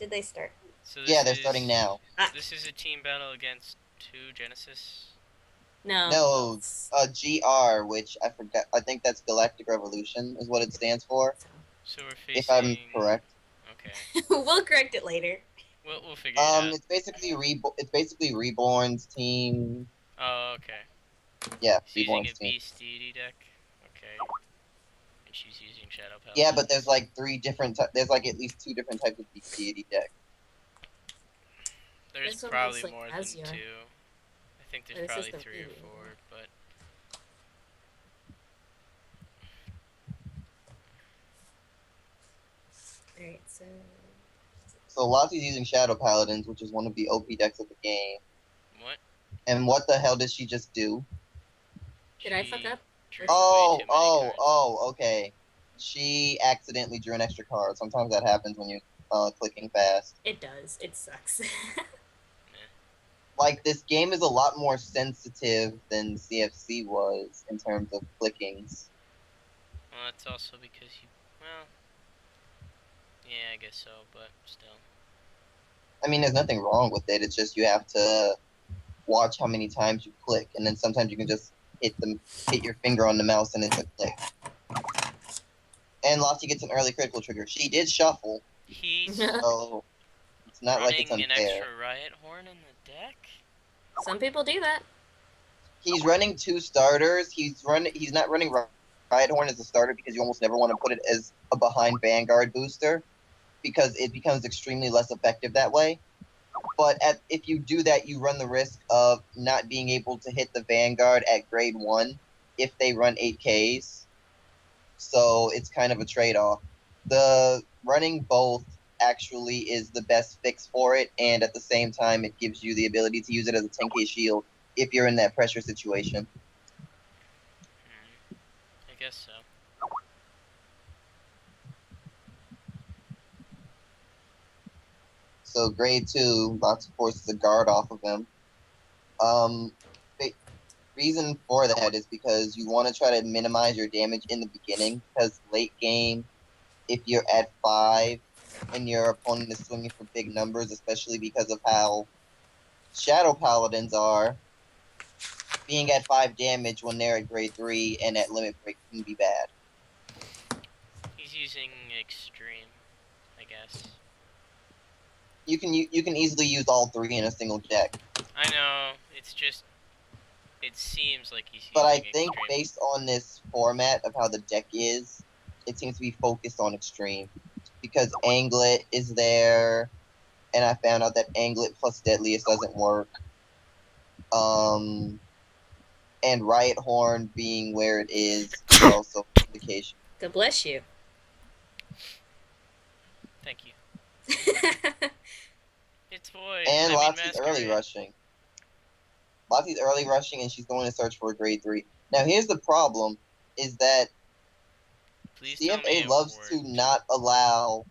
Did they start? So Yeah, they're starting now. This is a team battle against 2 Genesis. No. GR, which I forgot. I think that's Galactic Revolution, is what it stands for. So we're facing. If I'm correct. Okay. We'll correct it later. We'll figure it out. It's basically Reborn's team. Oh, okay. Yeah, He's using Reborn's a team. Beast deity deck. Okay. And she's using Shadow Paladins. Yeah, but there's like 3 different. There's like at least 2 different types of Beast deity deck. There's probably more than 2. I think there's probably 3 or 4, but. Alright, so. So Lati's using Shadow Paladins, which is one of the OP decks of the game. What? And what the hell did she just do? Did I fuck up? Okay. She accidentally drew an extra card. Sometimes that happens when you're clicking fast. It does. It sucks. Like, this game is a lot more sensitive than CFC was in terms of clickings. Well, that's also because you... Well... Yeah, I guess so, but still. I mean, there's nothing wrong with it. It's just you have to watch how many times you click, and then sometimes you can just hit your finger on the mouse and it's a click. And Lati gets an early critical trigger. She did shuffle. So it's not like it's unfair. Running an extra Riot Horn in the deck? Some people do that. He's running 2 starters. He's not running Riot Horn as a starter because you almost never want to put it as a behind Vanguard booster, because it becomes extremely less effective that way. But if you do that, you run the risk of not being able to hit the Vanguard at grade 1 if they run 8Ks. So it's kind of a trade-off. The running both actually is the best fix for it, and at the same time, it gives you the ability to use it as a 10k shield if you're in that pressure situation. I guess so. So grade 2, Lati forces a guard off of him. The reason for that is because you want to try to minimize your damage in the beginning, because late game, if you're at 5 and your opponent is swinging for big numbers, especially because of how Shadow Paladins are, being at 5 damage when they're at grade 3 and at limit break can be bad. He's using extreme, I guess. You can easily use all 3 in a single deck. I know, it's just, it seems like he's using But I think extreme. based on this format of how the deck is, it seems to be focused on extreme. Because Anglet is there, and I found out that Anglet plus Deadliest doesn't work. And Riot Horn being where it is also an indication. God bless you. Thank you. It's void. And Lati's early rushing. Lati's early rushing, and she's going to search for a grade 3. Now, here's the problem, is that CFA loves to not allow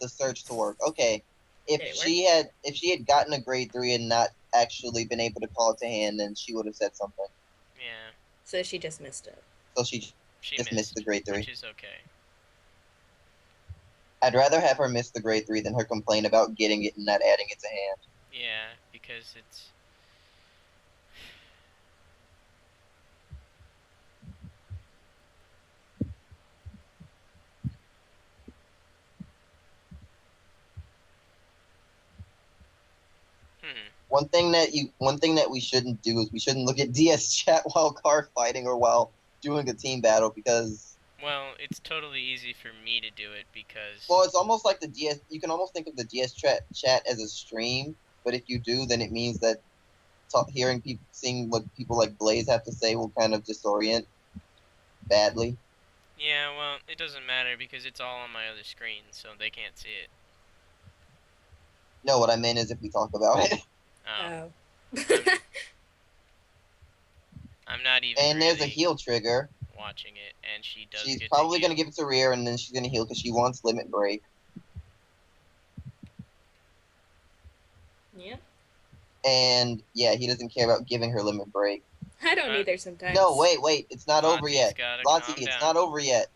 the search to work. Okay, if she had gotten a grade 3 and not actually been able to call it to hand, then she would have said something. Yeah. So she just missed it. So she just missed the grade 3. Which is okay. I'd rather have her miss the grade 3 than her complain about getting it and not adding it to hand. Yeah, because it's... One thing that we shouldn't do is we shouldn't look at DS chat while card fighting or while doing a team battle, because... Well, it's totally easy for me to do it because... Well, it's almost like the DS... You can almost think of the DS chat as a stream, but if you do, then it means that seeing what people like Blaze have to say will kind of disorient badly. Yeah, well, it doesn't matter because it's all on my other screen, so they can't see it. No, what I meant is if we talk about it. Oh. I'm not even And there's a heal trigger. Watching it, and she does. She's probably going to give it to Rear, and then she's going to heal because she wants limit break. Yeah. And, yeah, he doesn't care about giving her limit break. I don't either sometimes. No, wait, it's not over yet. Lati, it's not over yet.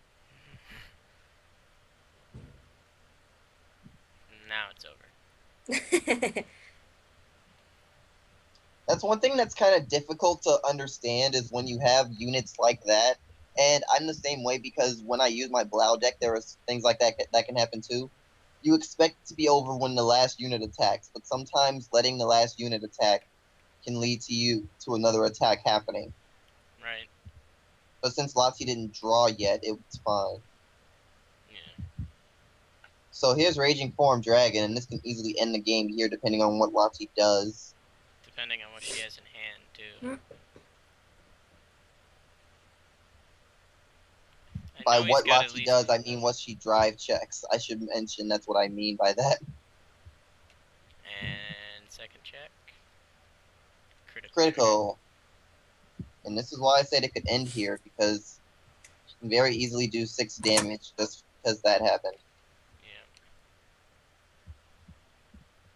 Now it's it's over. That's one thing that's kind of difficult to understand is when you have units like that. And I'm the same way because when I use my Blau deck, there are things like that can happen too. You expect it to be over when the last unit attacks, but sometimes letting the last unit attack can lead to another attack happening. Right. But since Lati didn't draw yet, it's fine. Yeah. So here's Raging Form Dragon, and this can easily end the game here depending on what Lati does. Depending on what she has in hand, too. By know he's what got at Lati least does, I mean what she drive checks. I should mention that's what I mean by that. And second check. Critical. Critical. And this is why I said it could end here, because she can very easily do 6 damage just because that happened.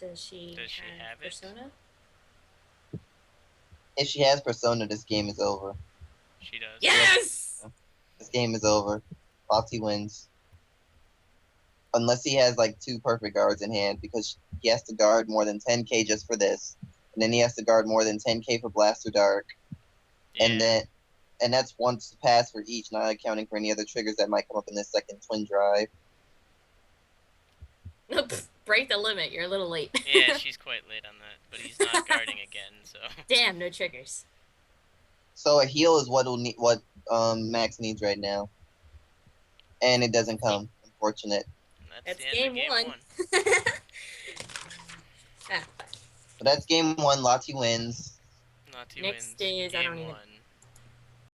Yeah. Does she have it? Persona? If she has Persona, this game is over. She does. Yes! This game is over. Lati wins. Unless he has like 2 perfect guards in hand, because he has to guard more than 10k just for this. And then he has to guard more than 10k for Blaster Dark. Yeah. And that's once pass for each, not accounting for any other triggers that might come up in this second twin drive. Break the limit. You're a little late. Yeah, she's quite late on that, but he's not guarding again, so. Damn, no triggers. So a heal is what Max needs right now, and it doesn't come. Unfortunate. That's the game end of game 1. But that's game 1. Lati wins. Lati Next wins is I game don't even 1.